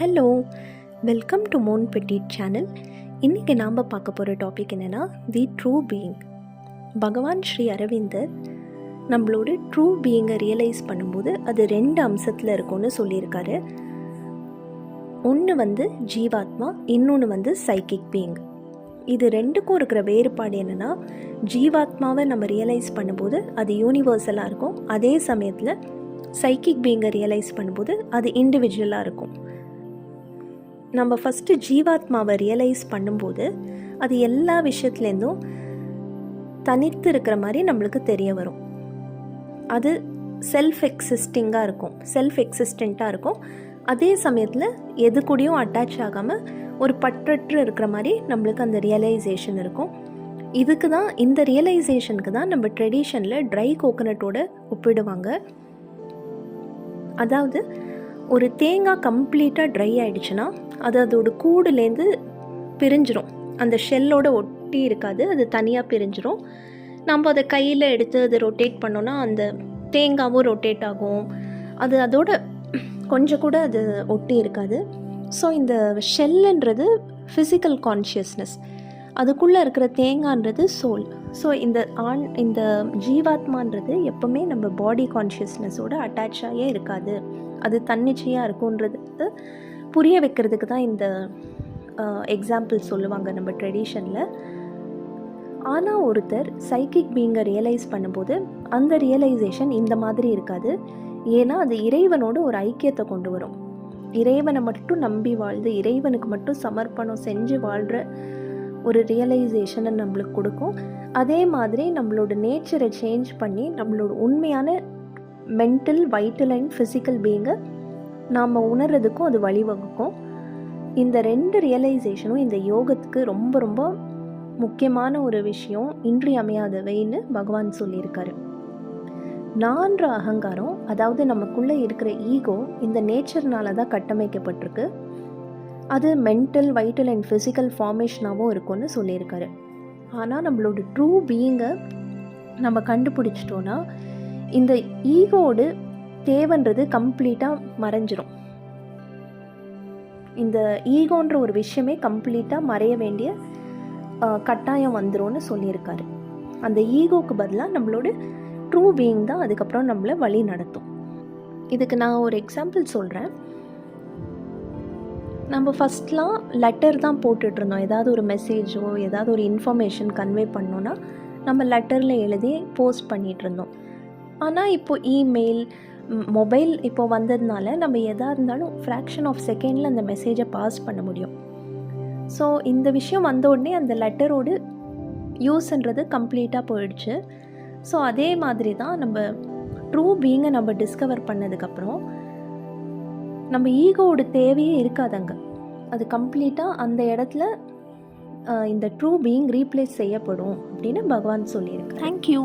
Hello, welcome to Mon petite channel. இன்றைக்கி நாம் பார்க்க போகிற டாபிக் என்னென்னா தி ட்ரூ பீயிங். பகவான் ஸ்ரீ அரவிந்தர் நம்மளோட ட்ரூ பீயிங்கை ரியலைஸ் பண்ணும்போது அது 2 அம்சத்தில் இருக்கும்னு சொல்லியிருக்காரு. ஒன்று ஜீவாத்மா, இன்னொன்று சைக்கிக் பீயிங். இது ரெண்டுக்கும் இருக்கிற வேறுபாடு என்னென்னா, ஜீவாத்மாவை நம்ம ரியலைஸ் பண்ணும்போது அது யூனிவர்சலாக இருக்கும். அதே சமயத்தில் சைக்கிக் பீயிங்கை ரியலைஸ் பண்ணும்போது அது இண்டிவிஜுவலாக இருக்கும். நம்ம ஃபஸ்ட்டு ஜீவாத்மாவை ரியலைஸ் பண்ணும்போது அது எல்லா விஷயத்துலேருந்தும் தனித்து இருக்கிற மாதிரி நம்மளுக்கு தெரிய வரும். அது செல்ஃப் எக்ஸிஸ்டிங்காக இருக்கும். அதே சமயத்தில் எது கூடயும் அட்டாச் ஆகாமல் ஒரு பற்றற்று இருக்கிற மாதிரி நம்மளுக்கு அந்த ரியலைசேஷன் இருக்கும். இந்த ரியலைசேஷனுக்கு தான் நம்ம ட்ரெடிஷனில் ட்ரை கோகோனட்டோட ஒப்பிடுவாங்க. அதாவது ஒரு தேங்காய் கம்ப்ளீட்டாக ட்ரை ஆகிடுச்சுன்னா அது அதோட கூடுலேருந்து பிரிஞ்சிரும். அந்த ஷெல்லோட ஒட்டி இருக்காது, அது தனியாக பிரிஞ்சிரும். நம்ம அதை கையில் எடுத்து அதை ரொட்டேட் பண்ணோன்னா அந்த தேங்காவும் ரொட்டேட் ஆகும். அது அதோட கொஞ்சம் கூட அது ஒட்டி இருக்காது. ஸோ இந்த ஷெல்லுன்றது ஃபிசிக்கல் கான்ஷியஸ்னஸ், அதுக்குள்ளே இருக்கிற தேங்காய்ன்றது சோல். ஸோ இந்த ஜீவாத்மான்றது எப்போவுமே நம்ம பாடி கான்ஷியஸ்னஸோட அட்டாச் ஆகியே இருக்காது, அது தன்னிச்சையாக இருக்குன்றது புரிய வைக்கிறதுக்கு தான் இந்த எக்ஸாம்பிள் சொல்லுவாங்க நம்ம ட்ரெடிஷனில். ஆனால் ஒருத்தர் சைக்கிக் பீயிங்கை ரியலைஸ் பண்ணும்போது அந்த ரியலைசேஷன் இந்த மாதிரி இருக்காது. ஏன்னா அது இறைவனோட ஒரு ஐக்கியத்தை கொண்டு வரும். இறைவனை மட்டும் நம்பி வாழ்ந்து இறைவனுக்கு மட்டும் சமர்ப்பணம் செஞ்சு வாழ்கிற ஒரு ரியலைசேஷனை நம்மளுக்கு கொடுக்கும். அதே மாதிரி நம்மளோட நேச்சரை சேஞ்ச் பண்ணி நம்மளோட உண்மையான மென்டல், வைட்டல் அண்ட் ஃபிசிக்கல் பீயிங்கை நாம் உணர்றதுக்கும் அது வழிவகுக்கும். இந்த 2 ரியலைசேஷனும் இந்த யோகத்துக்கு ரொம்ப ரொம்ப முக்கியமான ஒரு விஷயம், இன்றியமையாதவைன்னு பகவான் சொல்லியிருக்காரு. நான்ற அகங்காரம், அதாவது நமக்குள்ளே இருக்கிற ஈகோ, இந்த நேச்சர்னால தான் கட்டமைக்கப்பட்டிருக்கு. அது மென்டல், வைட்டல் அண்ட் ஃபிசிக்கல் ஃபார்மேஷனாகவும் இருக்கும்னு சொல்லியிருக்காரு. ஆனால் நம்மளோட ட்ரூ பீயிங்கை நம்ம கண்டுபிடிச்சிட்டோன்னா இந்த ஈகோடு தேவைன்றது கம்ப்ளீட்டாக மறைஞ்சிரும். இந்த ஈகோன்ற ஒரு விஷயமே கம்ப்ளீட்டாக மறைய வேண்டிய கட்டாயம் வந்துரும்னு சொல்லியிருக்காரு. அந்த ஈகோக்கு பதிலாக நம்மளோட ட்ரூ பீயிங் தான் அதுக்கப்புறம் நம்மளை வழி நடத்தும். இதுக்கு நான் ஒரு எக்ஸாம்பிள் சொல்கிறேன். நம்ம ஃபஸ்ட்லாம் லெட்டர் தான் போட்டுட்ருந்தோம். ஏதாவது ஒரு மெசேஜோ ஏதாவது ஒரு இன்ஃபர்மேஷன் கன்வே பண்ணோன்னா நம்ம லெட்டரில் எழுதி போஸ்ட் பண்ணிகிட்ருந்தோம். ஆனால் இப்போது இமெயில், மொபைல் இப்போ வந்ததுனால நம்ம எதாக இருந்தாலும் ஃப்ராக்ஷன் ஆஃப் செகண்டில் அந்த மெசேஜை பாஸ் பண்ண முடியும். ஸோ இந்த விஷயம் வந்த உடனே அந்த லெட்டரோடு யூஸ்ன்றது கம்ப்ளீட்டாக போயிடுச்சு. ஸோ அதே மாதிரி தான் நம்ம ட்ரூ பீயிங்கை நம்ம டிஸ்கவர் பண்ணதுக்கப்புறம் நம்ம ஈகோவோட தேவையே இருக்காதங்க. அது கம்ப்ளீட்டாக அந்த இடத்துல இந்த ட்ரூ பீயிங் ரீப்ளேஸ் செய்யப்படும் அப்படின்னு பகவான் சொல்லியிருக்கு. தேங்க்யூ.